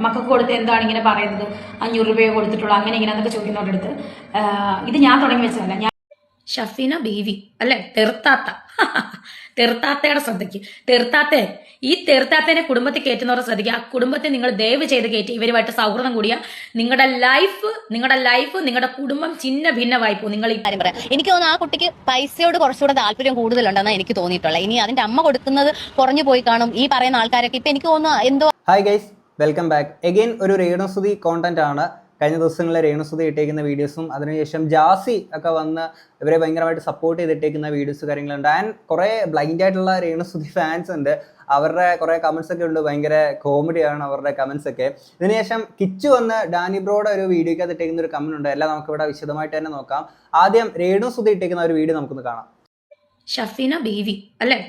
മക്കൾക്ക് കൊടുത്ത് എന്താണ് ഇങ്ങനെ പറയുന്നത് 500 രൂപയെ കൊടുത്തിട്ടുള്ളൂ അങ്ങനെ ഇങ്ങനെ എന്നൊക്കെ ചോദിക്കുന്നവരുടെ അടുത്ത് ഇത് ഞാൻ തുടങ്ങി വെച്ചതല്ല. ഞാൻ ഷഫീന ബീവി അല്ലെ തെർത്താത്ത തെർത്താത്തയുടെ ശ്രദ്ധയ്ക്ക് തെർത്താത്ത ഈ തെർത്താത്തേനെ കുടുംബത്തിൽ കയറ്റുന്നവരുടെ ശ്രദ്ധിക്കുക. ആ കുടുംബത്തെ നിങ്ങൾ ദയവ് ചെയ്ത് കയറ്റി ഇവരുമായിട്ട് സൗഹൃദം കൂടിയ നിങ്ങളുടെ ലൈഫ് നിങ്ങളുടെ കുടുംബം ചിന്ന ഭിന്നമായി പോകും. നിങ്ങൾ ഈ കാര്യം പറയാം. എനിക്ക് തോന്നുന്നു ആ കുട്ടിക്ക് പൈസയോട് കുറച്ചുകൂടെ താല്പര്യം കൂടുതലുണ്ടെന്നാണ് എനിക്ക് തോന്നിയിട്ടുള്ളത്. ഇനി അതിന്റെ അമ്മ കൊടുക്കുന്നത് കുറഞ്ഞു പോയി കാണും ഈ പറയുന്ന ആൾക്കാരൊക്കെ. ഇപ്പൊ എനിക്ക് തോന്നുന്നു എന്തോ. Hi guys, welcome back again. ഒരു രേണുസുതി കോണ്ടന്റ് ആണ്. കഴിഞ്ഞ ദിവസങ്ങളിൽ രേണുസുതി ഇട്ടേക്കുന്ന വീഡിയോസും അതിനുശേഷം ജാസി ഒക്കെ വന്ന് ഇവരെ ഭയങ്കരമായിട്ട് സപ്പോർട്ട് ചെയ്തിട്ടേക്കുന്ന വീഡിയോസ് കാര്യങ്ങളുണ്ട്. ആൻഡ് കുറേ ബ്ലൈൻഡ് ആയിട്ടുള്ള രേണുസുതി ഫാൻസ് ഉണ്ട്. അവരുടെ കുറേ കമൻസ് ഒക്കെ ഉണ്ട്, ഭയങ്കര കോമഡിയാണ് അവരുടെ കമൻസ് ഒക്കെ. ഇതിനുശേഷം കിച്ചു വന്ന് ഡാനി ബ്രോയുടെ ഒരു വീഡിയോയ്ക്കകത്ത് ഇട്ടേക്കുന്ന ഒരു കമന്റ് ഉണ്ട്. എല്ലാം നമുക്കിവിടെ വിശദമായിട്ട് തന്നെ നോക്കാം. ആദ്യം രേണുസുതി ഇട്ടേക്കുന്ന ഒരു വീഡിയോ നമുക്കൊന്ന് കാണാം. ഷഫീന ബീവി അല്ലെ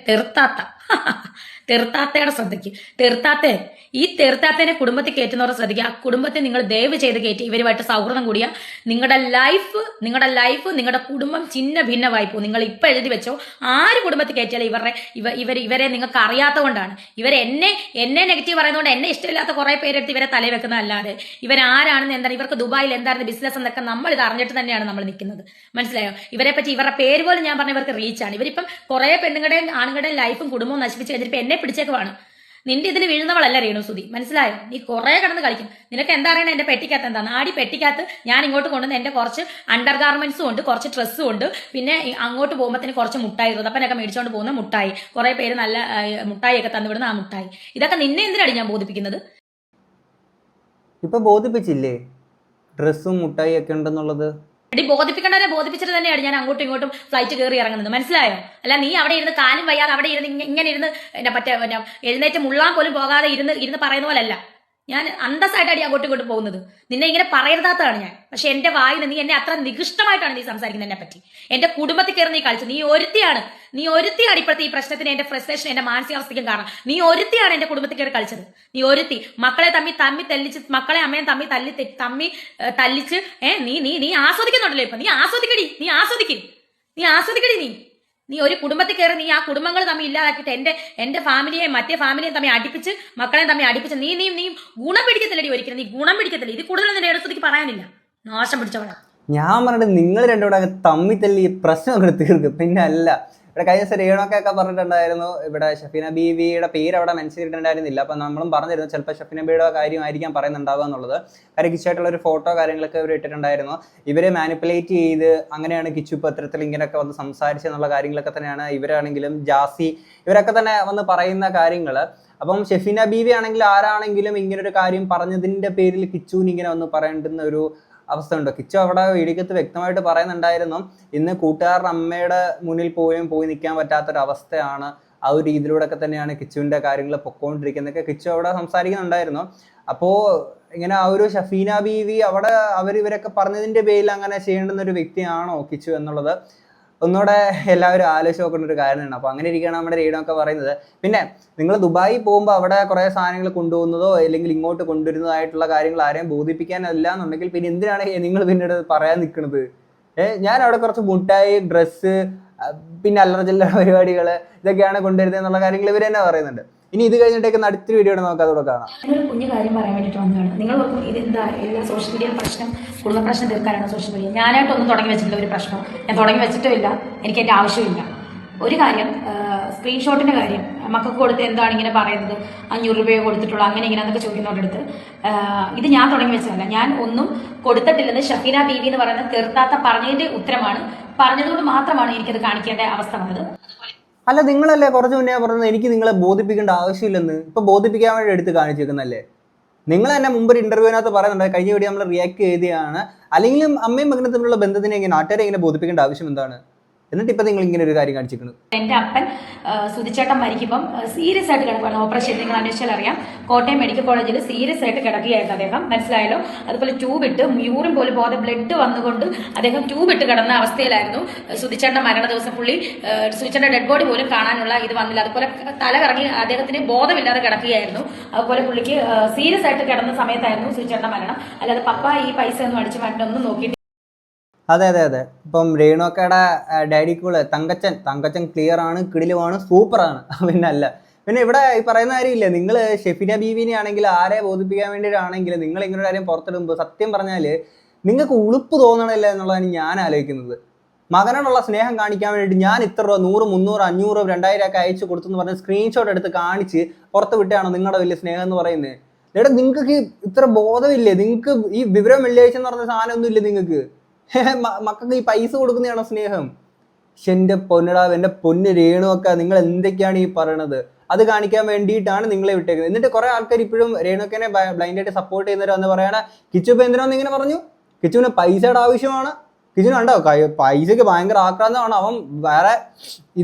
തെർത്താത്തയുടെ ശ്രദ്ധയ്ക്ക് ഈ തെർത്താത്തേനെ കുടുംബത്തിൽ കയറ്റുന്നവരുടെ ശ്രദ്ധിക്കുക. ആ കുടുംബത്തെ നിങ്ങൾ ദയവ് ചെയ്ത് കയറ്റി ഇവരുമായിട്ട് സൗഹൃദം കൂടിയ നിങ്ങളുടെ ലൈഫ് നിങ്ങളുടെ കുടുംബം ചിന്ന ഭിന്നമായി പോകും. നിങ്ങൾ ഇപ്പൊ എഴുതി വെച്ചോ, ആര് കുടുംബത്തിൽ കയറ്റിയാലും ഇവരെ നിങ്ങൾക്ക് അറിയാത്തതുകൊണ്ടാണ്. എന്നെ നെഗറ്റീവ് പറയുന്നതുകൊണ്ട് എന്നെ ഇഷ്ടമില്ലാത്ത കുറെ പേരെടുത്ത് ഇവരെ തലയിൽ വെക്കുന്നതല്ലാതെ ഇവരാരാണെന്ന് എന്താണ്, ഇവർക്ക് ദുബായിൽ എന്തായിരുന്നു ബിസിനസ് എന്നൊക്കെ നമ്മൾ ഇത് അറിഞ്ഞിട്ട് തന്നെയാണ് നമ്മൾ നിൽക്കുന്നത്. മനസ്സിലായോ? ഇവരെ പറ്റി ഇവരുടെ പേര് പോലും ഞാൻ പറഞ്ഞ ഇവർക്ക് റീച്ചാണ്. ഇവരിപ്പം കുറെ പെണ്ണുങ്ങളുടെയും ആണുങ്ങളുടെയും ലൈഫും കുടുംബവും നശിപ്പിച്ച് കഴിഞ്ഞിട്ട് എന്നെ പിടിച്ചേക്കുവാണ്. നിന്റെ ഇതിന് വീഴുന്നവളല്ല രേണുസുതി, മനസ്സിലായോ? നീ കുറെ കിടന്ന് കളിക്കും. നിനക്ക് എന്താ അറിയണേ എന്റെ പെട്ടിക്കകത്ത് എന്താ? നാടി പെട്ടിക്കകത്ത് ഞാൻ ഇങ്ങോട്ട് കൊണ്ടുവന്ന് എന്റെ കുറച്ച് അണ്ടർ ഗാർമെന്റ്സും ഉണ്ട്, കുറച്ച് ഡ്രസ്സും ഉണ്ട്, പിന്നെ അങ്ങോട്ട് പോകുമ്പോഴത്തേന് കുറച്ച് മുട്ടായി അപ്പനൊക്കെ മേടിച്ചോണ്ട് പോകുന്ന മുട്ടായി, കുറെ പേര് നല്ല മുട്ടായി ഒക്കെ തന്നുവിടുന്ന ആ മുട്ടായി. ഇതൊക്കെ നിന്നെ എന്തിനാണ് ഞാൻ ബോധിപ്പിക്കുന്നത്? ഇപ്പൊ ബോധിപ്പിച്ചില്ലേ ഡ്രസ്സും മുട്ടായി ഒക്കെ ഉണ്ടെന്നുള്ളത്? ബോധിപ്പിക്കേണ്ടവരെ ബോധിപ്പിച്ചിട്ട് തന്നെയാണ് ഞാൻ അങ്ങോട്ടും ഇങ്ങോട്ടും ഫ്ലൈറ്റ് കയറി ഇറങ്ങുന്നത്. മനസ്സിലായോ? അല്ല നീ അവിടെ ഇരുന്ന് കാലും വയ്യാതെ അവിടെ ഇരുന്ന് ഇങ്ങനെ ഇരുന്ന് എഴുന്നേറ്റ് മുള്ളാൻ പോലും പോകാതെ ഇരുന്ന് പറയുന്ന പോലല്ല ഞാൻ അന്തസ്സായിട്ടാണ് അങ്ങോട്ടും ഇങ്ങോട്ടും പോകുന്നത്. നിന്നെ ഇങ്ങനെ പറയരുതാത്തതാണ് ഞാൻ. പക്ഷെ എന്റെ വായിൽ നീ എന്നെ അത്ര നികൃഷ്ടമായിട്ടാണ് നീ സംസാരിക്കുന്നത് എന്നെ പറ്റി. എന്റെ കുടുംബത്തിൽ കയറി നീ കളിച്ചു. നീ ഒരുത്തിയാണ് ഇപ്പോഴത്തെ ഈ പ്രശ്നത്തിന്, എന്റെ ഫ്രസ്ട്രേഷൻ, എന്റെ മാനസികാവസ്ഥയ്ക്കും കാരണം നീ ഒരുത്തിയാണ് എന്റെ കുടുംബത്തിൽ കയറി കളിച്ചത്. നീ ഒരുത്തി മക്കളെ തമ്മി തല്ലിച്ച്, മക്കളെ അമ്മയും തമ്മി തല്ലിച്ച് നീ ആസ്വദിക്കുന്നുണ്ടല്ലോ. ഇപ്പൊ നീ ആസ്വദിക്കടി. നീ ഒരു കുടുംബത്തിൽ കയറി നീ ആ കുടുംബങ്ങൾ തമ്മിൽ ഇല്ലാതാക്കിയിട്ട് എന്റെ ഫാമിലിയെ മറ്റേ ഫാമിലിയെ തമ്മിൽ അടുപ്പിച്ച്, മക്കളെ തമ്മിൽ അടുപ്പിച്ച് നീ ഗുണം പിടിക്കത്തില്ലടി ഒരിക്കലും. നീ ഗുണം പിടിക്കത്തില്ല. ഇത് കൂടുതലൊന്നും രേണുസുതിക്ക് പറയാനില്ല. നാശം പിടിച്ചവളാ. ഞാൻ പറഞ്ഞിട്ട് നിങ്ങൾ രണ്ടുകൂടെ തമ്മി തല്ലി പ്രശ്നം അങ്ങോട്ട് തീർക്കും. പിന്നെ അല്ല, ഇവിടെ കഴിഞ്ഞ ദിവസം രേണുവൊക്കെ പറഞ്ഞിട്ടുണ്ടായിരുന്നു. ഇവിടെ ഷഫീന ബീവിയുടെ പേര് അവിടെ മെൻഷൻ ചെയ്തിട്ടുണ്ടായിരുന്നില്ല. അപ്പം നമ്മളും പറഞ്ഞിരുന്നു ചിലപ്പോൾ ഷഫീന ബീവിയുടെ കാര്യമായിരിക്കാം പറയുന്നുണ്ടാവുക എന്നുള്ളത്. കാര്യം കിച്ചുമായിട്ടുള്ള ഒരു ഫോട്ടോ കാര്യങ്ങളൊക്കെ ഇവർ ഇട്ടിട്ടുണ്ടായിരുന്നു. ഇവരെ മാനിപ്പുലേറ്റ് ചെയ്ത് അങ്ങനെയാണ് കിച്ചു ഇപ്പോൾ ഇത്തരത്തിൽ ഇങ്ങനെയൊക്കെ വന്ന് സംസാരിച്ചെന്നുള്ള കാര്യങ്ങളൊക്കെ തന്നെയാണ് ഇവരാണെങ്കിലും ജാസി ഇവരൊക്കെ തന്നെ വന്ന് പറയുന്ന കാര്യങ്ങൾ. അപ്പം ഷഫീന ബീവി ആണെങ്കിലും ആരാണെങ്കിലും ഇങ്ങനൊരു കാര്യം പറഞ്ഞതിൻ്റെ പേരിൽ കിച്ചുവിന് ഇങ്ങനെ വന്ന് പറയേണ്ടുന്ന ഒരു അവസ്ഥ ഉണ്ടോ? കിച്ചു അവിടെ വീഡിയോക്കകത്ത് വ്യക്തമായിട്ട് പറയുന്നുണ്ടായിരുന്നു, ഇന്ന് കൂട്ടുകാരുടെ അമ്മയുടെ മുന്നിൽ പോയി നിൽക്കാൻ പറ്റാത്തൊരവസ്ഥയാണ്. ആ ഒരു രീതിയിലൂടെ ഒക്കെ തന്നെയാണ് കിച്ചുവിൻ്റെ കാര്യങ്ങൾ പൊക്കോണ്ടിരിക്കുന്നതൊക്കെ കിച്ചു അവിടെ സംസാരിക്കുന്നുണ്ടായിരുന്നു. അപ്പോൾ ഇങ്ങനെ ആ ഒരു ഷഫീന ബീവി അവിടെ ഇവരൊക്കെ പറഞ്ഞതിൻ്റെ പേരിൽ അങ്ങനെ ചെയ്യേണ്ടുന്ന ഒരു വ്യക്തിയാണോ കിച്ചു എന്നുള്ളത് ഒന്നുകൂടെ എല്ലാവരും ആലോചിച്ച് നോക്കേണ്ട ഒരു കാര്യമാണ്. അപ്പോൾ അങ്ങനെ ഇരിക്കുകയാണ് നമ്മുടെ രേണുവൊക്കെ പറയുന്നത്. പിന്നെ നിങ്ങൾ ദുബായി പോകുമ്പോൾ അവിടെ കുറേ സാധനങ്ങൾ കൊണ്ടുപോകുന്നതോ അല്ലെങ്കിൽ ഇങ്ങോട്ട് കൊണ്ടുവരുന്നതായിട്ടുള്ള കാര്യങ്ങൾ ആരെയും ബോധിപ്പിക്കാനല്ല എന്നുണ്ടെങ്കിൽ പിന്നെ എന്തിനാണ് നിങ്ങൾ പിന്നീട് പറയാൻ നിൽക്കുന്നത്? ഞാൻ അവിടെ കുറച്ച് മുട്ടായി, ഡ്രസ്സ്, പിന്നെ അല്ലറ ചില്ലറ പരിപാടികൾ ഇതൊക്കെയാണ് കൊണ്ടുവരുന്നത് എന്നുള്ള കാര്യങ്ങൾ ഇവർ തന്നെ പറയുന്നുണ്ട്. ഇനി ഇത് കഴിഞ്ഞിട്ടേക്ക് അടുത്തൊരു വീഡിയോ നമുക്ക് അതോടെ കാണാം. ഞാനൊരു കുഞ്ഞു കാര്യം പറയാൻ വേണ്ടിയിട്ട് വന്നതാണ്. നിങ്ങൾ ഓർക്കും ഇതെന്താ എല്ലാ സോഷ്യൽ മീഡിയ പ്രശ്നം, കുടുംബ പ്രശ്നം തീർക്കാനാണ് സോഷ്യൽ മീഡിയ. ഞാനായിട്ടൊന്നും തുടങ്ങി വെച്ചിട്ടില്ല ഒരു പ്രശ്നം. ഞാൻ തുടങ്ങി വെച്ചിട്ടുമില്ല, എനിക്ക് എൻ്റെ ആവശ്യമില്ല. ഒരു കാര്യം, സ്ക്രീൻഷോട്ടിൻ്റെ കാര്യം, മക്കൾക്ക് കൊടുത്ത് എന്താണ് ഇങ്ങനെ പറയുന്നത് 500 രൂപയെ കൊടുത്തിട്ടുള്ളൂ അങ്ങനെ ഇങ്ങനെ എന്നൊക്കെ ചോദിക്കുന്നവരുടെ അടുത്ത് ഇത് ഞാൻ തുടങ്ങി വെച്ചതല്ല. ഞാൻ ഒന്നും കൊടുത്തിട്ടില്ലെന്ന് ഷഫീന ബീവി എന്ന് പറയുന്ന തീർത്താത്ത പറഞ്ഞതിൻ്റെ ഉത്തരമാണ്. പറഞ്ഞതുകൊണ്ട് മാത്രമാണ് എനിക്കത് കാണിക്കേണ്ട അവസ്ഥ വന്നത്. അല്ല, നിങ്ങളല്ലേ കുറച്ച് മുന്നേ പറഞ്ഞത് എനിക്ക് നിങ്ങളെ ബോധിപ്പിക്കേണ്ട ആവശ്യമില്ലെന്ന്. ഇപ്പൊ ബോധിപ്പിക്കാൻ വേണ്ടി എടുത്ത് കാണിച്ചേക്കുന്നല്ലേ? നിങ്ങൾ തന്നെ മുമ്പ് ഒരു ഇന്റർവ്യൂവിനകത്ത് പറയുന്നുണ്ട്, കഴിഞ്ഞ വീഡിയോ നമ്മൾ റിയാക്ട് ചെയ്തതാണ്. അല്ലെങ്കിലും അമ്മയും മകനും തമ്മിലുള്ള ബന്ധത്തിനെ എങ്ങനെ നാട്ടുകാരെ എങ്ങനെ ബോധിപ്പിക്കേണ്ട ആവശ്യം എന്താണ്? എന്നിട്ട് ഇപ്പൊ നിങ്ങൾ ഇങ്ങനെ ഒരു കാര്യം കാണിച്ചിരിക്കുന്നു. എന്റെ അപ്പൻ സുധിച്ചേട്ടൻ മരിക്കുമ്പം സീരിയസ് ആയിട്ട് കിടക്കുകയാണ്. ഓപ്പറേഷൻ നിങ്ങൾ അന്വേഷിച്ചാൽ അറിയാം. കോട്ടയം മെഡിക്കൽ കോളേജിൽ സീരിയസ് ആയിട്ട് കിടക്കുകയായിരുന്നു അദ്ദേഹം. മനസ്സിലായല്ലോ? അതുപോലെ ട്യൂബ് ഇട്ട് യൂറിൻ പോലും പോകാതെ ബ്ലഡ് വന്നുകൊണ്ട് അദ്ദേഹം ട്യൂബ് ഇട്ട് കിടന്ന അവസ്ഥയിലായിരുന്നു. സുധിച്ചേട്ടന്റെ മരണ ദിവസം സുധിച്ചേട്ടന്റെ ഡെഡ് ബോഡി പോലും കാണാനുള്ള ഇത് വന്നില്ല. അതുപോലെ തല കറങ്ങി അദ്ദേഹത്തിന് ബോധമില്ലാതെ കിടക്കുകയായിരുന്നു. അതുപോലെ പുള്ളിക്ക് സീരിയസ് ആയിട്ട് കിടന്ന സമയത്തായിരുന്നു സുധിച്ചേട്ടന്റെ മരണം. അല്ലാതെ പപ്പ ഈ പൈസ ഒന്നും അടിച്ച് മറ്റൊന്നും നോക്കിയിട്ട്. അതെ. ഇപ്പം രേണുവക്കയുടെ ഡാഡിക്കുള്ള തങ്കച്ചൻ ക്ലിയർ ആണ്, കിടിലുമാണ്, സൂപ്പറാണ്. പിന്നെ അല്ല, പിന്നെ ഇവിടെ ഈ പറയുന്ന കാര്യമില്ല, നിങ്ങൾ ഷെഫിന ബീവിനെ ആണെങ്കിൽ ആരെ ബോധിപ്പിക്കാൻ വേണ്ടിയിട്ടാണെങ്കിൽ നിങ്ങൾ ഇങ്ങനെ കാര്യം പുറത്തിടുമ്പോൾ സത്യം പറഞ്ഞാൽ നിങ്ങൾക്ക് ഉളുപ്പ് തോന്നണില്ല എന്നുള്ളതാണ് ഞാൻ ആലോചിക്കുന്നത്. മകനോടുള്ള സ്നേഹം കാണിക്കാൻ വേണ്ടിയിട്ട് ഞാൻ ഇത്ര രൂപ 100, 300, 500, 2000 ഒക്കെ അയച്ചു കൊടുത്തു എന്ന് പറഞ്ഞ് സ്ക്രീൻഷോട്ട് എടുത്ത് കാണിച്ച് പുറത്ത് വിട്ടാണോ നിങ്ങളുടെ വലിയ സ്നേഹം എന്ന് പറയുന്നത്? എടാ നിങ്ങൾക്ക് ഇത്ര ബോധമില്ലേ? നിങ്ങൾക്ക് ഈ വിവരം വെള്ളിയാഴ്ച എന്ന് പറഞ്ഞ സാധനമൊന്നും ഇല്ലേ നിങ്ങൾക്ക്? മക്കൾക്ക് ഈ പൈസ കൊടുക്കുന്നതാണോ സ്നേഹം? പക്ഷെ എൻ്റെ പൊന്നടാ, എൻ്റെ പൊന്ന് രേണുവൊക്കെ, നിങ്ങൾ എന്തൊക്കെയാണ് ഈ പറയണത്? അത് കാണിക്കാൻ വേണ്ടിയിട്ടാണ് നിങ്ങളെ വിട്ടേക്കുന്നത്. എന്നിട്ട് കുറെ ആൾക്കാർ ഇപ്പോഴും രേണുക്കനെ ബ്ലൈൻഡായിട്ട് സപ്പോർട്ട് ചെയ്യുന്നവരെന്ന് പറയണ കിച്ചു ഇപ്പൊ എന്തിനാന്ന് ഇങ്ങനെ പറഞ്ഞു? കിച്ചുവിന് പൈസയുടെ ആവശ്യമാണ്. കിച്ചുവിന് കണ്ടോ പൈസക്ക് ഭയങ്കര ആക്രാന്തമാണ്. അവൻ വേറെ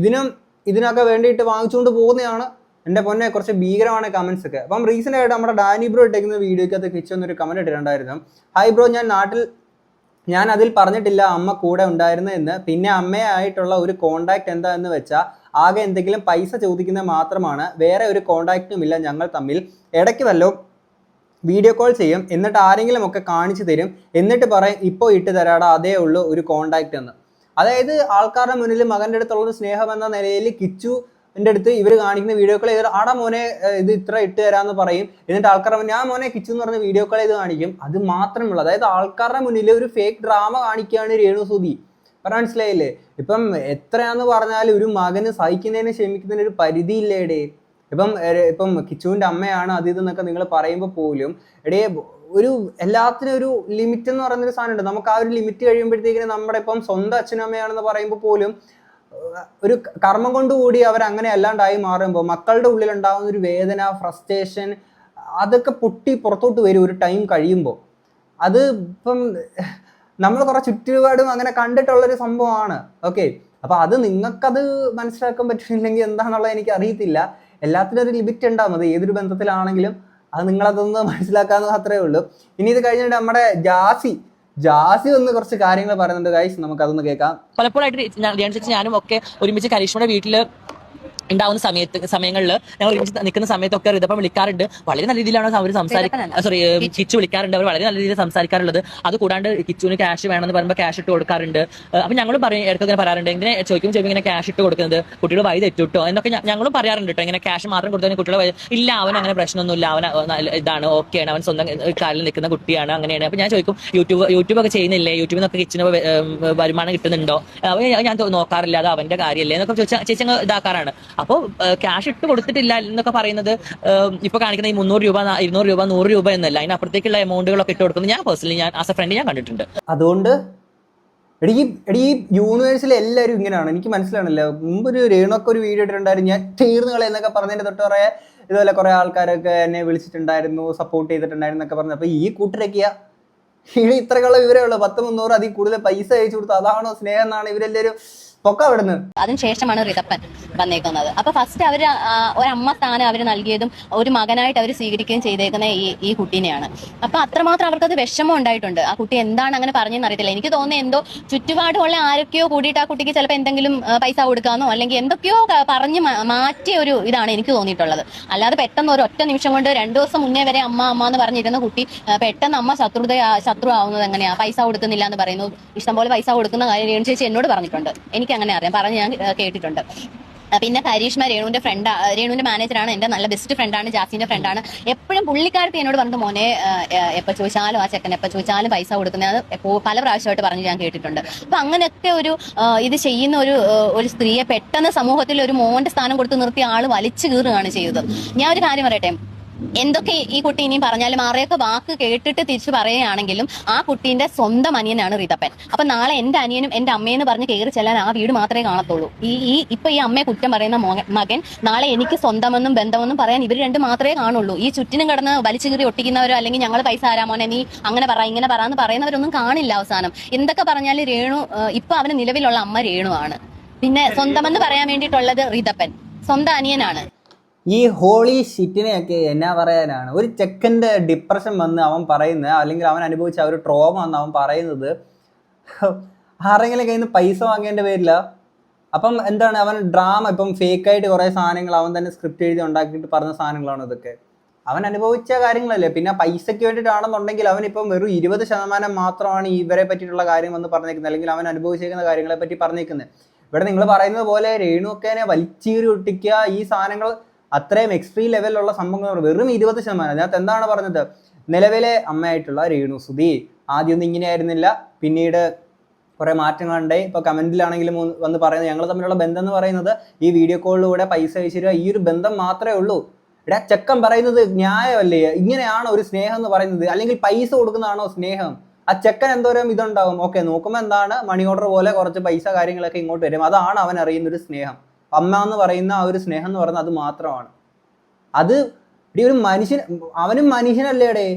ഇതിനൊക്കെ വേണ്ടിയിട്ട് വാങ്ങിച്ചുകൊണ്ട് പോകുന്നതാണ്. എൻ്റെ പൊന്നെ കുറച്ച് ഭീകരമാണ് കമന്റ്സ് ഒക്കെ. അപ്പം റീസെന്റ് ആയിട്ട് നമ്മുടെ ഡാനി ബ്രോ ഇട്ടേക്കുന്ന വീഡിയോക്കകത്ത് കിച്ചു എന്നൊരു കമന്റ് ഇട്ടിട്ടുണ്ടായിരുന്നു. ഹായ് ബ്രോ, ഞാൻ അതിൽ പറഞ്ഞിട്ടില്ല അമ്മ കൂടെ ഉണ്ടായിരുന്നു എന്ന്. പിന്നെ അമ്മയായിട്ടുള്ള ഒരു കോണ്ടാക്ട് എന്താ എന്ന് വെച്ചാൽ ആകെ എന്തെങ്കിലും പൈസ ചോദിക്കുന്നത് മാത്രമാണ്, വേറെ ഒരു കോണ്ടാക്റ്റും ഇല്ല ഞങ്ങൾ തമ്മിൽ. ഇടയ്ക്ക് വല്ലോ വീഡിയോ കോൾ ചെയ്യും, എന്നിട്ട് ആരെങ്കിലും ഒക്കെ കാണിച്ചു തരും, എന്നിട്ട് പറയും ഇപ്പോൾ ഇട്ട് തരാടാ അതേ ഉള്ളൂ ഒരു കോണ്ടാക്ട് എന്ന്. അതായത് ആൾക്കാരുടെ മുന്നിൽ മകൻ്റെ അടുത്തുള്ളൊരു സ്നേഹം എന്ന നിലയിൽ കിച്ചുവിൻ്റെ അടുത്ത് ഇവർ കാണിക്കുന്ന വീഡിയോ കോൾ ചെയ്ത് ആടാ മോനെ ഇത് ഇത്ര ഇട്ട് തരാമെന്ന് പറയും. എന്നിട്ട് ആൾക്കാരുടെ ഞാൻ മോനെ കിച്ചു എന്ന് പറഞ്ഞ വീഡിയോ കോൾ ചെയ്ത് കാണിക്കും. അത് മാത്രമുള്ളൂ. അതായത് ആൾക്കാരുടെ മുന്നിൽ ഒരു ഫേക്ക് ഡ്രാമ കാണിക്കുകയാണ് രേണു സുധി. പറഞ്ഞ മനസ്സിലായില്ലേ? ഇപ്പം എത്രയാന്ന് പറഞ്ഞാലും ഒരു മകന് സഹിക്കുന്നതിന് ക്ഷമിക്കുന്നതിന് ഒരു പരിധിയില്ലേടേ. ഇപ്പം കിച്ചുവിൻ്റെ അമ്മയാണ് അത് ഇതെന്നൊക്കെ നിങ്ങൾ പറയുമ്പോൾ പോലും എടേ ഒരു എല്ലാത്തിനും ഒരു ലിമിറ്റ് എന്ന് പറയുന്നൊരു സാധനമുണ്ട്. നമുക്ക് ആ ഒരു ലിമിറ്റ് കഴിയുമ്പോഴത്തേക്കിന് നമ്മുടെ ഇപ്പം സ്വന്തം അച്ഛനും അമ്മയാണെന്ന് പറയുമ്പോൾ പോലും ഒരു കർമ്മം കൊണ്ടുകൂടി അവരങ്ങനെ അല്ലാണ്ടായി മാറുമ്പോൾ മക്കളുടെ ഉള്ളിലുണ്ടാകുന്ന ഒരു വേദന, ഫ്രസ്ട്രേഷൻ അതൊക്കെ പൊട്ടി പുറത്തോട്ട് വരും ഒരു ടൈം കഴിയുമ്പോൾ. അത് ഇപ്പം നമ്മൾ കുറെ ചുറ്റുപാടും അങ്ങനെ കണ്ടിട്ടുള്ളൊരു സംഭവമാണ്. ഓക്കെ, അപ്പൊ അത് നിങ്ങൾക്കത് മനസ്സിലാക്കാൻ പറ്റില്ലെങ്കിൽ എന്താണെന്നുള്ളത് എനിക്ക് അറിയത്തില്ല. എല്ലാത്തിനും ഒരു ലിമിറ്റ് ഉണ്ടാവും. അത് ഏതൊരു ബന്ധത്തിലാണെങ്കിലും അത് നിങ്ങളതൊന്ന് മനസ്സിലാക്കാന്ന് മാത്രമേ ഉള്ളൂ. ഇനി ഇത് കഴിഞ്ഞിട്ട് നമ്മുടെ ജാസി ഒന്ന് കുറച്ച് കാര്യങ്ങൾ പറയുന്നുണ്ട് ഗൈസ്, നമുക്ക് അതൊന്ന് കേൾക്കാം. പലപ്പോഴായിട്ട് ഞാനും ഒക്കെ ഒരുമിച്ച് കരീഷ്മയുടെ വീട്ടില് ഉണ്ടാവുന്ന സമയങ്ങളിൽ ഞങ്ങൾ ഒരുമിച്ച് നിൽക്കുന്ന സമയത്തൊക്കെ റിതപ്പം വിളിക്കാറുണ്ട്. വളരെ നല്ല രീതിയിലാണ് അവർ കിച്ചു വിളിക്കാറുണ്ട്. അവർ വളരെ നല്ല രീതിയിൽ സംസാരിക്കാറുള്ളത്. അത് കൂടാണ്ട് കിച്ചുവിന് ക്യാഷ് വേണമെന്ന് പറയുമ്പോൾ ക്യാഷ് ഇട്ട് കൊടുക്കാറുണ്ട്. അപ്പൊ ഞങ്ങളും പറയും, ഇടയ്ക്ക് പറയാറുണ്ട് ഇങ്ങനെ ചോദിക്കും ഇങ്ങനെ ക്യാഷ് ഇട്ട് കൊടുക്കുന്നത് കുട്ടികൾ വഴി തെറ്റിട്ടോ എന്നൊക്കെ ഞങ്ങളും പറയാറുണ്ട് കേട്ടോ. ഇങ്ങനെ ക്യാഷ് മാത്രം കൊടുത്തതിന് കുട്ടികളെ ഇല്ല, അവൻ അങ്ങനെ പ്രശ്നമൊന്നുമില്ല, അവൻ ഇതാണ് ഓക്കെയാണ്, അവൻ സ്വന്തം കാലിൽ നിൽക്കുന്ന കുട്ടിയാണ്, അങ്ങനെയാണ്. അപ്പൊ ഞാൻ ചോദിക്കും യൂട്യൂബ് ഒക്കെ ചെയ്യുന്നില്ലേ, യൂട്യൂബിൽ നിന്നൊക്കെ കിച്ചിന് വരുമാനം കിട്ടുന്നുണ്ടോ? ഞാൻ നോക്കാറില്ല, അത് അവന്റെ കാര്യമല്ലേ എന്നൊക്കെ ചോദിച്ചാൽ ചേച്ചി ഇതാക്കാറാണ്. അപ്പോൾ ക്യാഷ് ഇട്ട് കൊടുത്തിട്ടില്ല എന്നൊക്കെ പറയുന്നത് ഇപ്പൊ കാണിക്കുന്ന ഈ 300 രൂപ 200 രൂപ 100 രൂപ എന്നല്ല, അതിനപ്പുറത്തേക്കുള്ള എമൗണ്ടുകളൊക്കെ ഇട്ട് കൊടുക്കുന്നത് ഞാൻ പേഴ്സണലി ആസ് എ ഫ്രണ്ട് ഞാൻ കണ്ടിട്ടുണ്ട്. അതുകൊണ്ട് എടീ യൂണിവേഴ്സിലെ എല്ലാവരും ഇങ്ങനെയാണ്, എനിക്ക് മനസ്സിലാണല്ലോ. മുമ്പൊരു രേണുവൊക്കെ ഒരു വീഡിയോ ഇട്ടിട്ടുണ്ടായിരുന്നു, ഞാൻ തീർന്നു കളി എന്നൊക്കെ പറഞ്ഞതിന്റെ തൊട്ട് പറയാ ഇതുപോലെ കുറെ ആൾക്കാരൊക്കെ എന്നെ വിളിച്ചിട്ടുണ്ടായിരുന്നു, സപ്പോർട്ട് ചെയ്തിട്ടുണ്ടായിരുന്നു എന്നൊക്കെ പറഞ്ഞു. അപ്പൊ ഈ കൂട്ടരൊക്കെയാ ഇത്രയുള്ള വിവരമേ ഉള്ളൂ. 10-300 അതിൽ കൂടുതൽ പൈസ അയച്ചു കൊടുത്തു, അതാണോ സ്നേഹം എന്നാണ് ഇവരെല്ലാവരും പൊക്ക അവിടുന്ന്. അതിനുശേഷമാണ് റിതപ്പൻ വന്നേക്കുന്നത്. അപ്പൊ ഫസ്റ്റ് അവര് ഒരമ്മ സ്ഥാനം അവര് നൽകിയതും ഒരു മകനായിട്ട് അവർ സ്വീകരിക്കുകയും ചെയ്തേക്കുന്ന ഈ കുട്ടീനെയാണ്. അപ്പൊ അത്രമാത്രം അവർക്കത് വിഷമം ഉണ്ടായിട്ടുണ്ട്. ആ കുട്ടി എന്താണ് അങ്ങനെ പറഞ്ഞെന്ന് അറിയത്തില്ല. എനിക്ക് തോന്നുന്നത് എന്തോ ചുറ്റുപാടുമുള്ള ആരൊക്കെയോ കൂടിയിട്ട് ആ കുട്ടിക്ക് ചിലപ്പോൾ എന്തെങ്കിലും പൈസ കൊടുക്കാന്നോ അല്ലെങ്കിൽ എന്തൊക്കെയോ പറഞ്ഞ് മാറ്റിയ ഒരു ഇതാണ് എനിക്ക് തോന്നിയിട്ടുള്ളത്. അല്ലാതെ പെട്ടെന്ന് ഒരു ഒറ്റ നിമിഷം കൊണ്ട് 2 ദിവസം മുന്നേ വരെ അമ്മ എന്ന് പറഞ്ഞിരുന്ന കുട്ടി പെട്ടെന്ന് അമ്മ ശത്രു ആവുന്നത് എങ്ങനെയാ? പൈസ കൊടുക്കുന്നില്ല എന്ന് പറയുന്നു, ഇഷ്ടംപോലെ പൈസ കൊടുക്കുന്ന കാര്യം രേണു ചേച്ചി എന്നോട് പറഞ്ഞിട്ടുണ്ട്, എനിക്ക് അങ്ങനെ അറിയാം, പറഞ്ഞ് ഞാൻ കേട്ടിട്ടുണ്ട്. പിന്നെ കരീഷ്മ രേണുവിന്റെ രേണുവിന്റെ മാനേജറാണ്, എന്റെ നല്ല ബെസ്റ്റ് ഫ്രണ്ടാണ്, ജാസിന്റെ ഫ്രണ്ടാണ്. എപ്പോഴും പുള്ളിക്കാരത്തി എന്നോട് പറഞ്ഞു മോനെ എപ്പോൾ ചോദിച്ചാലും ആ ചെക്കൻ എപ്പോൾ ചോദിച്ചാലും പൈസ കൊടുക്കുന്നത് പല പ്രാവശ്യമായിട്ട് പറഞ്ഞ് ഞാൻ കേട്ടിട്ടുണ്ട്. അപ്പൊ അങ്ങനെയൊക്കെ ഇത് ചെയ്യുന്ന ഒരു സ്ത്രീയെ പെട്ടെന്ന് സമൂഹത്തിൽ ഒരു മോന്റെ സ്ഥാനം കൊടുത്ത് നിർത്തിയ ആള് വലിച്ചു കീറുകയാണ് ചെയ്തത്. ഞാൻ ഒരു കാര്യം പറയട്ടെ, എന്തൊക്കെ ഈ കുട്ടി ഇനിയും പറഞ്ഞാലും ആരെയൊക്കെ വാക്ക് കേട്ടിട്ട് തിരിച്ചു പറയുകയാണെങ്കിലും ആ കുട്ടീന്റെ സ്വന്തം അനിയനാണ് റിതപ്പൻ. അപ്പൊ നാളെ എന്റെ അനിയനും എന്റെ അമ്മയെന്ന് പറഞ്ഞ് കയറി ചെല്ലാൻ ആ വീട് മാത്രമേ കാണത്തുള്ളൂ. ഇപ്പൊ ഈ അമ്മയെ കുറ്റം പറയുന്ന മകൻ നാളെ എനിക്ക് സ്വന്തമെന്നും ബന്ധമെന്നും പറയാൻ ഇവർ രണ്ട് മാത്രമേ കാണുള്ളൂ. ഈ ചുറ്റിനും കിടന്ന് വലിച്ചു കീറി ഒട്ടിക്കുന്നവരോ അല്ലെങ്കിൽ ഞങ്ങൾ പൈസ ആരാമോനെ നീ അങ്ങനെ ഇങ്ങനെ പറയാന്ന് പറയുന്നവരൊന്നും കാണില്ല. അവസാനം എന്തൊക്കെ പറഞ്ഞാല് രേണു ഇപ്പൊ അവന് നിലവിലുള്ള അമ്മ രേണു ആണ്. പിന്നെ സ്വന്തമെന്ന് പറയാൻ വേണ്ടിയിട്ടുള്ളത് റിതപ്പൻ സ്വന്തം അനിയനാണ്. ഈ ഹോളി ഷിറ്റിനെയൊക്കെ എന്നാ പറയാനാണ്? ഒരു ചെക്കൻ്റെ ഡിപ്രഷൻ വന്ന് അവൻ പറയുന്നത്, അല്ലെങ്കിൽ അവൻ അനുഭവിച്ച ഒരു ട്രോമ വന്ന് അവൻ പറയുന്നത് ആരെങ്കിലും കയ്യിൽ നിന്ന് പൈസ വാങ്ങേണ്ട പേരില്ല. അപ്പം എന്താണ് അവൻ ഡ്രാമ, ഇപ്പം ഫേക്കായിട്ട് കുറേ സാധനങ്ങൾ അവൻ തന്നെ സ്ക്രിപ്റ്റ് എഴുതി ഉണ്ടാക്കിയിട്ട് പറഞ്ഞ സാധനങ്ങളാണ് ഇതൊക്കെ. അവൻ അനുഭവിച്ച കാര്യങ്ങളല്ലേ. പിന്നെ പൈസയ്ക്ക് വേണ്ടിയിട്ടാണെന്നുണ്ടെങ്കിൽ അവനിപ്പം വെറും 20% മാത്രമാണ് ഇവരെ പറ്റിയിട്ടുള്ള കാര്യം വന്ന് പറഞ്ഞേക്കുന്നത്, അല്ലെങ്കിൽ അവൻ അനുഭവിച്ചേക്കുന്ന കാര്യങ്ങളെ പറ്റി പറഞ്ഞേക്കുന്നത്. ഇവിടെ നിങ്ങൾ പറയുന്നത് പോലെ രേണുവൊക്കെ വലിച്ചീറി ഒട്ടിക്കുക, ഈ സാധനങ്ങൾ അത്രയും എക്സ്ട്രീം ലെവലിലുള്ള സംഭവങ്ങൾ വെറും 20%. അതിനകത്ത് എന്താണ് പറഞ്ഞത്? നിലവിലെ അമ്മയായിട്ടുള്ള രേണുസുതി ആദ്യമൊന്നും ഇങ്ങനെയായിരുന്നില്ല, പിന്നീട് കുറേ മാറ്റങ്ങളുണ്ടായി. ഇപ്പോൾ കമൻറ്റിലാണെങ്കിലും വന്ന് പറയുന്നത് ഞങ്ങൾ തമ്മിലുള്ള ബന്ധം എന്ന് പറയുന്നത് ഈ വീഡിയോ കോളിലൂടെ പൈസ അയച്ചു തരിക, ഈ ഒരു ബന്ധം മാത്രമേ ഉള്ളൂ. ഇവിടെ ചെക്കൻ പറയുന്നത് ന്യായമല്ലേ? ഇങ്ങനെയാണോ ഒരു സ്നേഹം എന്ന് പറയുന്നത്? അല്ലെങ്കിൽ പൈസ കൊടുക്കുന്നതാണോ സ്നേഹം? ആ ചെക്കൻ എന്തോരം ഇതുണ്ടാവും. ഓക്കെ, നോക്കുമ്പോൾ എന്താണ് മണി ഓർഡർ പോലെ കുറച്ച് പൈസ കാര്യങ്ങളൊക്കെ ഇങ്ങോട്ട് വരും. അതാണ് അവൻ അറിയുന്നൊരു സ്നേഹം. അമ്മ എന്ന് പറയുന്ന ആ ഒരു സ്നേഹം എന്ന് പറയുന്നത് അത് മാത്രമാണ്. അത് ഒരു മനുഷ്യൻ, അവനും മനുഷ്യനല്ലേടേ.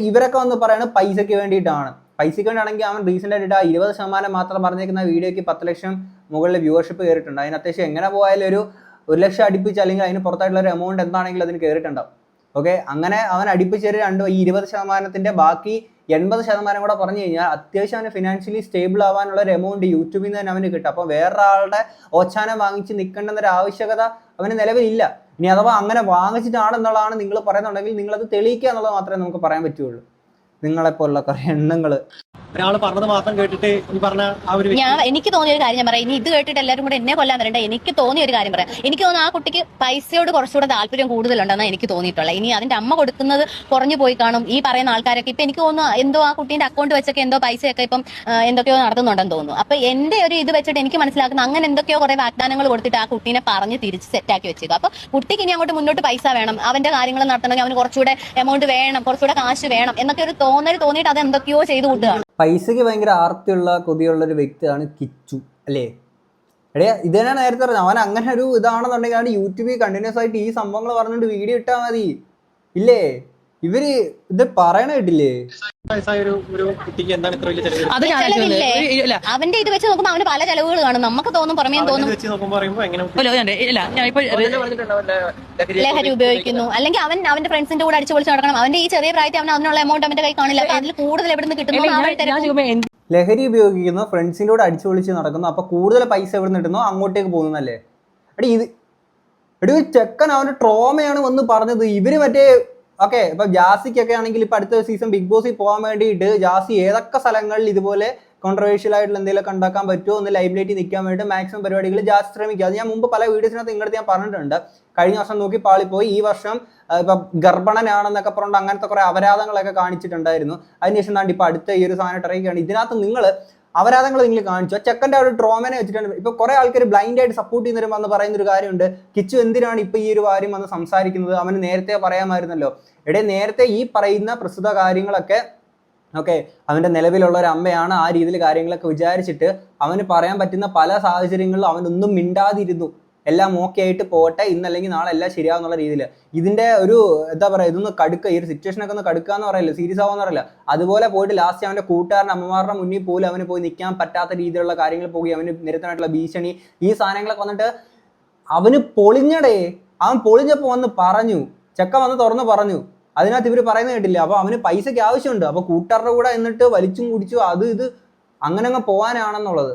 ഇവരൊക്കെ വന്ന് പറയണത് പൈസയ്ക്ക് വേണ്ടിയിട്ടാണ്. പൈസയ്ക്ക് വേണ്ടിയാണെങ്കിൽ അവൻ റീസെൻ്റ് ആയിട്ട് ആ 20% മാത്രം പറഞ്ഞേക്കുന്ന വീഡിയോയ്ക്ക് 10 ലക്ഷം മുകളിൽ വ്യൂവർഷിപ്പ് കയറിയിട്ടുണ്ട്. അതിന് അത്യാവശ്യം എങ്ങനെ പോയാലും ഒരു 1 ലക്ഷം അടുപ്പിച്ച് അല്ലെങ്കിൽ അതിന് പുറത്തായിട്ടുള്ള ഒരു എമൗണ്ട് എന്താണെങ്കിലും അതിന് കയറിയിട്ടുണ്ടാവും. ഓക്കെ, അങ്ങനെ അവൻ അടുപ്പിച്ചൊരു 20% ബാക്കി 80% കൂടെ പറഞ്ഞു കഴിഞ്ഞാൽ അത്യാവശ്യം അവന് ഫിനാൻഷ്യലി സ്റ്റേബിൾ ആവാനുള്ള ഒരു എമൗണ്ട് യൂട്യൂബിൽ നിന്ന് തന്നെ അവന് കിട്ടും. അപ്പോൾ വേറൊരാളുടെ ഓച്ചാനം വാങ്ങിച്ച് നിൽക്കേണ്ടെന്നൊരു ആവശ്യകത അവന് നിലവിലില്ല. ഇനി അഥവാ അങ്ങനെ വാങ്ങിച്ചിട്ടാണെന്നുള്ളതാണ് നിങ്ങൾ പറയുന്നുണ്ടെങ്കിൽ നിങ്ങളത് തെളിയിക്കുക എന്നുള്ളത് മാത്രമേ നമുക്ക് പറയാൻ പറ്റുള്ളൂ. നിങ്ങളെപ്പോലുള്ള കുറേ എണ്ണങ്ങൾ ഒരാൾ പറഞ്ഞത് മാത്രം കേട്ടിട്ട് ഈ പറഞ്ഞ ആ ഒരു എനിക്ക് തോന്നിയ ഒരു കാര്യം ഞാൻ പറയാം. ഇനി ഇത് കേട്ടിട്ട് എല്ലാവരും കൂടെ എന്നെ കൊല്ലാൻ വരണ്ട. എനിക്ക് തോന്നിയ ഒരു കാര്യം പറയാം. എനിക്ക് തോന്നുന്നു ആ കുട്ടിക്ക് പൈസയോട് കുറച്ചുകൂടെ താല്പര്യം കൂടുതലുണ്ടെന്നാണ് എനിക്ക് തോന്നിയിട്ടുള്ളത്. ഇനി അതിന്റെ അമ്മ കൊടുക്കുന്നത് കുറഞ്ഞു പോയി കാണും. ഈ പറയുന്ന ആൾക്കാരൊക്കെ ഇപ്പൊ എനിക്ക് തോന്നുന്നു എന്തോ ആ കുട്ടീന്റെ അക്കൗണ്ട് വെച്ചൊക്കെ എന്തോ പൈസയൊക്കെ ഇപ്പം എന്തൊക്കെയോ നടത്തുന്നുണ്ടെന്ന് തോന്നുന്നു. അപ്പൊ എന്റെ ഒരു ഇത് വെച്ചിട്ട് എനിക്ക് മനസ്സിലാക്കുന്ന അങ്ങനെ എന്തൊക്കെയോ കുറെ വാഗ്ദാനങ്ങൾ കൊടുത്തിട്ട് ആ കുട്ടീനെ പറഞ്ഞ് തിരിച്ച് സെറ്റാക്കി വെച്ചേക്കും. അപ്പൊ കുട്ടിക്ക് ഇനി അങ്ങോട്ട് മുന്നോട്ട് പൈസ വേണം, അവന്റെ കാര്യങ്ങൾ നടത്തണമെങ്കിൽ അവന് കുറച്ചുകൂടെ എമൗണ്ട് വേണം, കുറച്ചുകൂടെ കാശ് വേണം എന്നൊക്കെ ഒരു തോന്നിയിട്ട് അത് എന്തൊക്കെയോ ചെയ്ത് കൂട്ടുകയാണ്. പൈസയ്ക്ക് ഭയങ്കര ആർത്തിയുള്ള കൊതിയുള്ളൊരു വ്യക്തിയാണ് കിച്ചു അല്ലേ? ഇത് തന്നെ നേരത്തെ പറഞ്ഞു. അവൻ അങ്ങനെ ഒരു ഇതാണെന്നുണ്ടെങ്കിൽ അവൻ യൂട്യൂബിൽ കണ്ടിന്യൂസ് ആയിട്ട് ഈ സംഭവങ്ങൾ പറഞ്ഞുകൊണ്ട് വീഡിയോ ഇട്ടാൽ മതി ഇല്ലേ? ഇവര് ഇത് പറയണ കേട്ടില്ലേ? ഒരു കുട്ടിക്ക് എന്താണ് ഇത്ര വലിയ ചെലവ്? അത് ഞാൻ അവന്റെ ഇത് വെച്ച് നോക്കുമ്പോൾ അവന് പല ചെലവുകൾ കാണും. നമുക്ക് തോന്നും പുറമേ തോന്നും ലഹരി ഉപയോഗിക്കുന്നു, അല്ലെങ്കിൽ അവന്റെ ഫ്രണ്ട്സിന്റെ കൂടെ അടിച്ചു പൊളിച്ച് നടക്കണം. അവന്റെ ഈ ചെറിയ പ്രായത്തിൽ അവൻ അതിനുള്ള എമൗണ്ട് അവന്റെ കൈ കാണില്ല. അപ്പൊ അതിൽ കൂടുതൽ എവിടെ നിന്ന് കിട്ടുന്നു? ലഹരി ഉപയോഗിക്കുന്നു, ഫ്രണ്ട്സിൻ്റെ കൂടെ അടിച്ചു പൊളിച്ച് നടക്കുന്നു. അപ്പൊ കൂടുതൽ പൈസ എവിടെ നിന്ന് കിട്ടുന്നു അങ്ങോട്ടേക്ക് പോകുന്നല്ലേ? ഒരു ചെക്കൻ അവന്റെ ട്രോമയാണ് വന്ന് പറഞ്ഞത്. ഇവര് മറ്റേ ഓക്കെ, ഇപ്പൊ ജാസിക്കൊക്കെ ആണെങ്കിൽ ഇപ്പൊ അടുത്ത സീസൺ ബിഗ് ബോസിൽ പോകാൻ വേണ്ടിയിട്ട് ജാസി ഏതൊക്കെ സ്ഥലങ്ങളിൽ ഇതുപോലെ കോൺട്രവേഴ്ഷ്യൽ ആയിട്ടുള്ള എന്തെങ്കിലുമൊക്കെ ഉണ്ടാക്കാൻ പറ്റുമോ എന്ന് ലൈബിലിറ്റി നിൽക്കാൻ വേണ്ടി മാക്സിമം പരിപാടികൾ ജാസ്തി ശ്രമിക്കുക. അത് ഞാൻ മുമ്പ് പല വീഡിയോസിനകത്ത് നിങ്ങളുടെ ഞാൻ പറഞ്ഞിട്ടുണ്ട്. കഴിഞ്ഞ വർഷം നോക്കി പാളിപ്പോയി, ഈ വർഷം ഇപ്പൊ ഗർഭണനാണെന്നൊക്കെ പറഞ്ഞിട്ട് അങ്ങനത്തെ കുറെ അപരാധങ്ങളൊക്കെ കാണിച്ചിട്ടുണ്ടായിരുന്നു. അതിനുശേഷം താണ്ടി ഇപ്പൊ അടുത്ത ഈ ഒരു സാധനം ഇറങ്ങിയാണ്. ഇതിനകത്ത് നിങ്ങൾ അപരാധങ്ങൾ നിങ്ങൾ കാണിച്ചു. ആ ചെക്കൻ്റെ ആ ഒരു ട്രോമനെ വെച്ചിട്ടാണ് ഇപ്പൊ കുറെ ആൾക്കാർ ബ്ലൈൻഡ് ആയിട്ട് സപ്പോർട്ട് ചെയ്യുന്നവരും വന്ന് പറയുന്ന ഒരു കാര്യമുണ്ട്, കിച്ചു എന്തിനാണ് ഇപ്പൊ ഈ ഒരു കാര്യം വന്ന് സംസാരിക്കുന്നത്, അവന് നേരത്തെ പറയാമായിരുന്നല്ലോ. നേരത്തെ ഈ പറയുന്ന പ്രസ്തുത കാര്യങ്ങളൊക്കെ ഓക്കെ അവന്റെ നിലവിലുള്ള ഒരു അമ്മയാണ് ആ രീതിയിൽ കാര്യങ്ങളൊക്കെ വിചാരിച്ചിട്ട് അവന് പറയാൻ പറ്റുന്ന പല സാഹചര്യങ്ങളിലും അവനൊന്നും മിണ്ടാതിരുന്നു. എല്ലാം ഓക്കെ ആയിട്ട് പോട്ടെ, ഇന്നല്ലെങ്കിൽ നാളെ എല്ലാം ശരിയാവുന്നുള്ള രീതിയിൽ. ഇതിന്റെ ഒരു എന്താ പറയുക, ഇതൊന്ന് കടുക്കുക, ഈ ഒരു സിറ്റുവേഷനൊക്കെ ഒന്ന് കടുക്കുക എന്ന് പറയില്ല, സീരിയസ് ആവുമെന്ന് പറയില്ല. അതുപോലെ പോയിട്ട് ലാസ്റ്റ് അവന്റെ കൂട്ടുകാരൻ്റെ അമ്മമാരുടെ മുന്നിൽ പോലും അവന് പോയി നിൽക്കാൻ പറ്റാത്ത രീതിയിലുള്ള കാര്യങ്ങൾ പോയി അവന് നിരന്തരമായിട്ടുള്ള ഭീഷണി, ഈ സാധനങ്ങളൊക്കെ വന്നിട്ട് അവന് പൊളിഞ്ഞടേ. അവൻ പൊളിഞ്ഞപ്പോൾ വന്ന് പറഞ്ഞു, ചെക്കൻ വന്ന് തുറന്ന് പറഞ്ഞു. അതിനകത്ത് ഇവർ പറയുന്നത് കേട്ടില്ല. അപ്പോൾ അവന് പൈസയ്ക്ക് ആവശ്യമുണ്ട്. അപ്പോൾ കൂട്ടുകാരുടെ കൂടെ എന്നിട്ട് വലിച്ചും കുടിച്ചു അത് ഇത് അങ്ങനെ അങ്ങ് പോകാനാണെന്നുള്ളത്.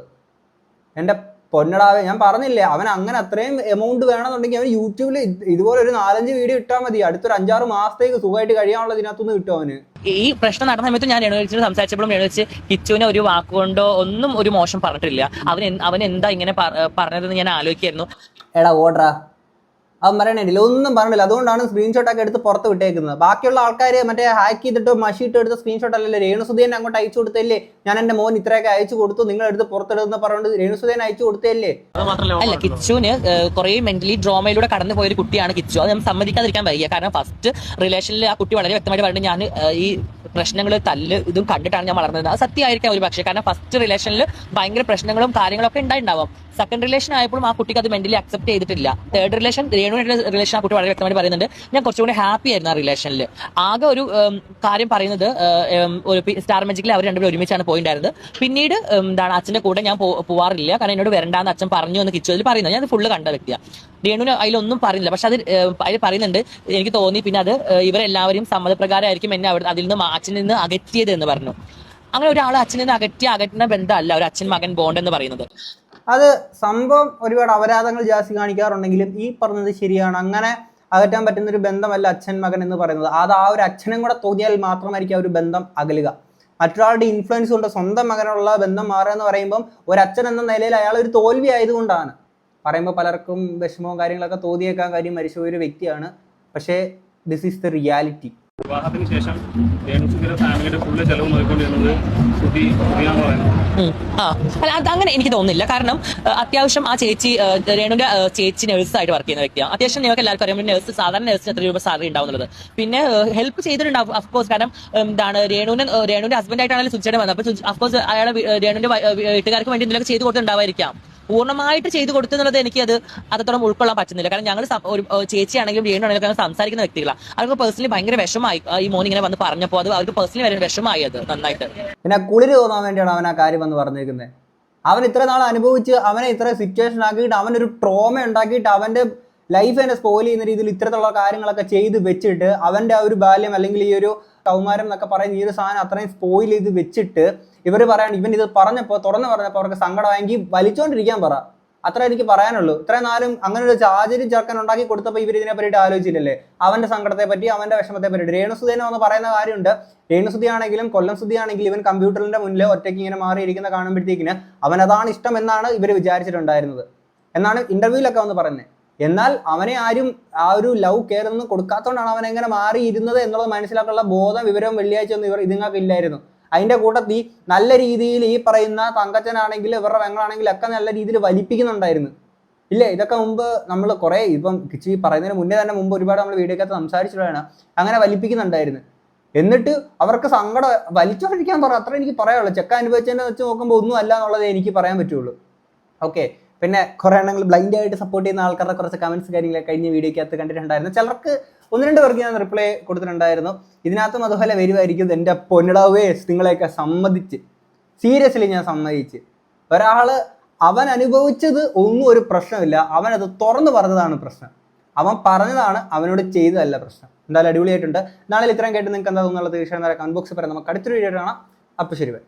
എൻ്റെ പൊന്നടാവേ, ഞാൻ പറഞ്ഞില്ലേ, അവൻ അങ്ങനെ അത്രയും എമൗണ്ട് വേണമെന്നുണ്ടെങ്കിൽ അവൻ യൂട്യൂബിൽ ഇതുപോലെ ഒരു 4-5 വീഡിയോ ഇട്ടാൽ മതി. അടുത്തൊരു 5-6 മാസത്തേക്ക് സുഖമായിട്ട് കഴിയാനുള്ളത് ഇതിനകത്തുനിന്ന് കിട്ടും അവന്. ഈ പ്രശ്നം നടന്ന സമയത്ത് ഞാൻ രേണുവിനോട് സംസാരിച്ചപ്പോഴും രേണുവിച്ച് കിച്ചുവിനെ ഒരു വാക്കുകൊണ്ടോ ഒന്നും ഒരു മോശം പറഞ്ഞിട്ടില്ല. അവൻ എന്താ ഇങ്ങനെ പറഞ്ഞതെന്ന് ഞാൻ ആലോചിക്കായിരുന്നു. എടാ ഓർഡറാ, അവൻ പറയണില്ല, ഒന്നും പറഞ്ഞില്ല. അതുകൊണ്ടാണ് സ്ക്രീൻഷോട്ടൊക്കെ എടുത്ത് പുറത്ത് വിട്ടേക്കുന്നത്. ബാക്കിയുള്ള ആൾക്കാർ മറ്റേ ഹാക്ക് ചെയ്തിട്ടോ മഷിയിട്ട് എടുത്ത സ്ക്രീൻഷോട്ട് അല്ലല്ലോ. രേണുസുധേനെ അങ്ങോട്ട് അയച്ചു കൊടുത്തല്ലേ, ഞാൻ എൻ്റെ മോൻ ഇത്രയൊക്കെ അയച്ചു കൊടുത്തു, നിങ്ങൾ എടുത്ത് പുറത്തെടുന്ന് പറഞ്ഞുകൊണ്ട് രേണുസുധേനെ അയച്ചു കൊടുത്തല്ലേ. അല്ല, കിച്ചുവിന് കുറെ മെന്റലി ഡ്രോമയിലൂടെ കടന്നു പോയൊരു കുട്ടിയാണ് കിച്ചു. അത് നമ്മൾ സമ്മതിക്കാതിരിക്കാൻ വയ്യ. കാരണം ഫസ്റ്റ് റിലേഷനിൽ ആ കുട്ടി വളരെ വ്യക്തമായിട്ട് പറഞ്ഞു, ഞാൻ ഈ പ്രശ്നങ്ങൾ തല്ല് ഇതും കണ്ടിട്ടാണ് ഞാൻ വളർന്നത്. അത് സത്യമായിരിക്കാം ഒരു പക്ഷേ. കാരണം ഫസ്റ്റ് റിലേഷനിൽ ഭയങ്കര പ്രശ്നങ്ങളും കാര്യങ്ങളൊക്കെ ഉണ്ടായിട്ടുണ്ടാവും. സെക്കൻഡ് റിലേഷൻ ആയപ്പോഴും ആ കുട്ടിക്ക് അത് മെന്റലി അക്സെപ്റ്റ് ചെയ്തിട്ടില്ല. തേർഡ് റിലേഷൻ, രേണുവിന്റെ റിലേഷൻ ആ കുട്ടി വളരെ വ്യക്തമായിട്ട് പറയുന്നുണ്ട്, ഞാൻ കുറച്ചുകൂടി ഹാപ്പി ആയിരുന്നു ആ റിലേഷനിൽ. ആകെ ഒരു കാര്യം പറയുന്നത്, ഒരു സ്റ്റാർ മാജിക്കിൽ അവർ രണ്ടുപേരും ഒരുമിച്ചാണ് പോയിട്ടുണ്ടായിരുന്നത്. പിന്നീട് എന്താണ് അച്ഛന്റെ കൂടെ ഞാൻ പോവാറില്ല, കാരണം എന്നോട് വരണ്ടാന്ന് അച്ഛൻ പറഞ്ഞു എന്ന് കിച്ചു അതിൽ പറയുന്നത്. ഞാൻ ഫുള്ള് കണ്ട വ്യക്തിയാണ്. രേണുവിന് അതിലൊന്നും പറയുന്നില്ല. പക്ഷെ അതിൽ പറയുന്നുണ്ട്, എനിക്ക് തോന്നി പിന്നെ അത് ഇവരെല്ലാവരും സമ്മതപ്രകാരമായിരിക്കും എന്നെ അതിൽ നിന്ന് അച്ഛനിൽ നിന്ന് അകറ്റിയത് എന്ന് പറഞ്ഞു. അങ്ങനെ ഒരാൾ അച്ഛനിൽ നിന്ന് അകറ്റുന്ന ബന്ധമല്ല ഒരു അച്ഛൻ മകൻ ബോണ്ട് എന്ന് പറയുന്നത്. അത് സംഭവം ഒരുപാട് അപരാധങ്ങൾ ജാസ്തി കാണിക്കാറുണ്ടെങ്കിലും ഈ പറഞ്ഞത് ശരിയാണ്. അങ്ങനെ അകറ്റാൻ പറ്റുന്ന ഒരു ബന്ധമല്ല അച്ഛൻ മകൻ എന്ന് പറയുന്നത്. അത് ആ ഒരു അച്ഛനും കൂടെ തോന്നിയാൽ മാത്രമായിരിക്കും ആ ഒരു ബന്ധം അകലുക. മറ്റൊരാളുടെ ഇൻഫ്ലുവൻസ് കൊണ്ട് സ്വന്തം മകനുള്ള ബന്ധം മാറുക എന്ന് പറയുമ്പം ഒരു അച്ഛൻ എന്ന നിലയിൽ അയാൾ ഒരു തോൽവി ആയതുകൊണ്ടാണ്. പറയുമ്പോൾ പലർക്കും വിഷമവും കാര്യങ്ങളൊക്കെ തോന്നിയേക്കാൻ കാര്യം മരിച്ചുപോയ ഒരു വ്യക്തിയാണ്. പക്ഷേ ദിസ് ഈസ് ദ റിയാലിറ്റി. വിവാഹത്തിന് ശേഷം രേണുസുധിയുടെ ഫാമിലിയുടെ ഫുള്ള് ചെലവ് നോക്കിക്കൊണ്ടിരുന്നത് സുധിയാന്ന് പറയുന്നത്. അല്ല അങ്ങനെ എനിക്ക് തോന്നുന്നില്ല. കാരണം അത്യാവശ്യം ആ ചേച്ചി രേണുവിന്റെ ചേച്ചി നഴ്സായിട്ട് വർക്ക് ചെയ്യുന്ന വ്യക്തിയാണ്. അത്യാവശ്യം നിങ്ങൾക്ക് എല്ലാവർക്കും അറിയാം നഴ്സ് സാധാരണ നഴ്സിന് എത്ര രൂപ സാലറി ഉണ്ടാവുന്നത്. പിന്നെ ഹെൽപ്പ് ചെയ്തിട്ടുണ്ടാവും അഫ്കോഴ്സ്. കാരണം എന്താണ് രേണുവിന്റെ ഹസ്ബൻഡായിട്ടാണെങ്കിലും സുധിയുടെ വന്നത്. അപ്പൊ അഫ്കോഴ്സ് അയാളെ രേണുവിന്റെ വീട്ടുകാർക്ക് വേണ്ടി എന്തെങ്കിലും ചെയ്തു കൊടുത്തിട്ടുണ്ടാവായിരിക്കാം. പൂർണ്ണമായിട്ട് ചെയ്തു കൊടുത്തുള്ളത് എനിക്ക് അത് അത്രത്തോളം ഉൾക്കൊള്ളാൻ പറ്റുന്നില്ല. കാരണം ഞങ്ങൾ ഒരു ചേച്ചിയാണെങ്കിലും രേണുവാണെങ്കിലും സംസാരിക്കുന്ന വ്യക്തികളാണ്. അവർക്ക് പേഴ്സണലി ഭയങ്കര വിഷമായി ഈ മോൻ ഇങ്ങനെ വന്ന് പറഞ്ഞപ്പോൾ അത് അവർക്ക് പേഴ്സണലി വരെ വിഷമായി. അത് നന്നായിട്ട് പിന്നെ കുളിര് തോന്നാൻ വേണ്ടിയാണ് അവൻ ആ കാര്യം വന്ന് പറഞ്ഞേക്കുന്നത്. അവൻ ഇത്ര നാൾ അനുഭവിച്ച് അവനെ ഇത്ര സിറ്റുവേഷൻ ആക്കിയിട്ട് അവനൊരു ട്രോമ ഉണ്ടാക്കിയിട്ട് അവന്റെ ലൈഫ് തന്നെ സ്പോയിൽ ചെയ്യുന്ന രീതിയിൽ ഇത്തരത്തിലുള്ള കാര്യങ്ങളൊക്കെ ചെയ്ത് വെച്ചിട്ട് അവന്റെ ആ ഒരു ബാല്യം അല്ലെങ്കിൽ ഈ ഒരു കൗമാരം എന്നൊക്കെ പറയുന്ന ഈ ഒരു സാധനം അത്രയും സ്പോയിൽ ചെയ്ത് വെച്ചിട്ട് ഇവർ പറയാണ് ഇവൻ ഇത് തുറന്നു പറഞ്ഞപ്പോൾ അവർക്ക് സങ്കടമായെങ്കിൽ വലിച്ചോണ്ടിരിക്കാൻ പറ. അത്ര എനിക്ക് പറയാനുള്ളൂ. ഇത്രയും നാളും അങ്ങനെ ഒരു സാഹചര്യം ചെറുക്കൻ ഉണ്ടാക്കി കൊടുത്തപ്പോൾ ഇവർ ഇതിനെ പറ്റിയിട്ട് ആലോചിച്ചില്ലല്ലേ, അവന്റെ സങ്കടത്തെ പറ്റി അവന്റെ വിഷമത്തെ പറ്റിയിട്ട്. രേണുസുധേനെ ഒന്ന് പറയുന്ന കാര്യമുണ്ട്. രേണുസുധി ആണെങ്കിലും കൊല്ലം സുധി ആണെങ്കിലും ഇവൻ കമ്പ്യൂട്ടറിന്റെ മുന്നിൽ ഒറ്റയ്ക്ക് ഇങ്ങനെ മാറിയിരിക്കുന്ന കാണുമ്പോഴത്തേക്കിന് അവൻ അതാണ് ഇഷ്ടം എന്നാണ് ഇവർ വിചാരിച്ചിട്ടുണ്ടായിരുന്നത് എന്നാണ് ഇന്റർവ്യൂലൊക്കെ വന്ന് പറയുന്നത്. എന്നാൽ അവനെ ആരും ആ ഒരു ലവ് കെയർ ഒന്നും കൊടുക്കാത്തതുകൊണ്ടാണ് അവൻ എങ്ങനെ മാറിയിരുന്നത് എന്നുള്ളത് മനസ്സിലാക്കാനുള്ള ബോധം വിവരവും വെള്ളിയാഴ്ച ഒന്നും ഇതുങ്ങൾക്ക് ഇല്ലായിരുന്നു. അതിന്റെ കൂട്ടത്തിൽ നല്ല രീതിയിൽ ഈ പറയുന്ന തങ്കച്ചനാണെങ്കിൽ ഇവരുടെ വെങ്ങളാണെങ്കിലും ഒക്കെ നല്ല രീതിയിൽ വലിപ്പിക്കുന്നുണ്ടായിരുന്നു. ഇല്ലേ, ഇതൊക്കെ മുമ്പ് നമ്മൾ കുറെ ഇപ്പം കിച്ചി പറയുന്നതിന് മുന്നേ തന്നെ മുമ്പ് ഒരുപാട് നമ്മൾ വീഡിയോക്കകത്ത് സംസാരിച്ചിട്ടാണ് അങ്ങനെ വലിപ്പിക്കുന്നുണ്ടായിരുന്നു. എന്നിട്ട് അവർക്ക് സങ്കടം വലിച്ചോണ്ടിരിക്കാൻ പറ. അത്ര എനിക്ക് പറയാനുള്ളൂ. ചെക്ക അനുഭവിച്ചതിനെ വെച്ച് നോക്കുമ്പോൾ ഒന്നും അല്ല എന്നുള്ളതേ എനിക്ക് പറയാൻ പറ്റുള്ളൂ. ഓക്കെ, പിന്നെ കുറെ എണ്ണങ്ങൾ ബ്ലൈൻഡ് ആയിട്ട് സപ്പോർട്ട് ചെയ്യുന്ന ആൾക്കാരുടെ കുറച്ച് കമന്റ്സ് കാര്യങ്ങളൊക്കെ കഴിഞ്ഞ വീഡിയോക്കകത്ത് കണ്ടിട്ടുണ്ടായിരുന്നു. ചിലർക്ക് 1-2 പേർക്ക് ഞാൻ റിപ്ലൈ കൊടുത്തിട്ടുണ്ടായിരുന്നു. ഇതിനകത്തും അതുപോലെ വരുമായിരിക്കും. എൻ്റെ പൊന്നിടാവേ നിങ്ങളെയൊക്കെ സമ്മതിച്ച് സീരിയസ്ലി ഞാൻ സമ്മതിച്ച്. ഒരാള് അവൻ അനുഭവിച്ചത് ഒന്നും ഒരു പ്രശ്നമില്ല, അവനത് തുറന്നു പറഞ്ഞതാണ് പ്രശ്നം. അവൻ പറഞ്ഞതാണ്, അവനോട് ചെയ്തതല്ല പ്രശ്നം. എന്തായാലും അടിപൊളിയായിട്ടുണ്ട്. നാളെ ഇത്രയും കേട്ട് നിങ്ങൾക്ക് എന്താ തോന്നുന്നുള്ളത് തീർച്ചയായും കമന്റ് ബോക്സിൽ പറയാം. നമുക്ക് അടുത്തൊരു വീഡിയോ കാണാം. അപ്പോൾ ശരി, ബൈ.